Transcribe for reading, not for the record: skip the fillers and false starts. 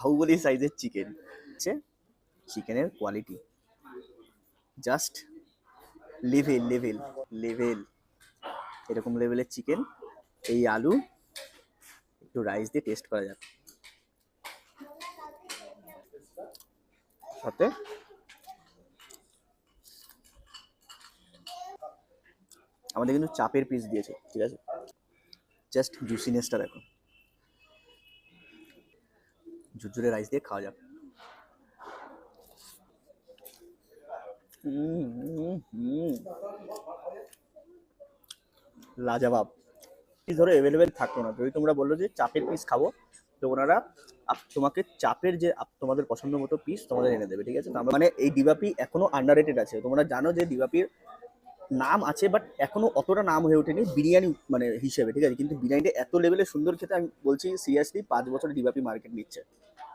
বাহুবলী সাইজের চিকেন। চিকেনের quality just level level level, এরকম লেভেলের চিকেন। এই আলু একটু রাইস দিয়ে টেস্ট করা যাক। সাথে আমাদের কিন্তু চাপের পিস দিয়েছে, ঠিক আছে? জাস্ট জুসিনেসটা দেখো, ঝুরঝুরে রাইস দিয়ে খাওয়া যাক। লাজবাব। পিস ধরো অ্যাভেলেবেল থাকতো না, যদি তোমরা বললো যে চাপের পিস খাবো, তো ওনারা তোমাকে চাপের যে তোমাদের পছন্দ মতো পিস তোমাদের এনে দেবে, ঠিক আছে? মানে এই ডিবাপি এখনো আন্ডাররেটেড আছে। তোমরা জানো যে ডিবাপির নাম আছে, বাট এখনো অতটা নাম হয়ে ওঠেনি বিরিয়ানি মানে হিসেবে, ঠিক আছে? কিন্তু বিরিয়ানিটা এত লেভেলে সুন্দর খেতে, আমি বলছি সিরিয়াসলি 5 বছর ডিবাপি মার্কেট নিচ্ছে।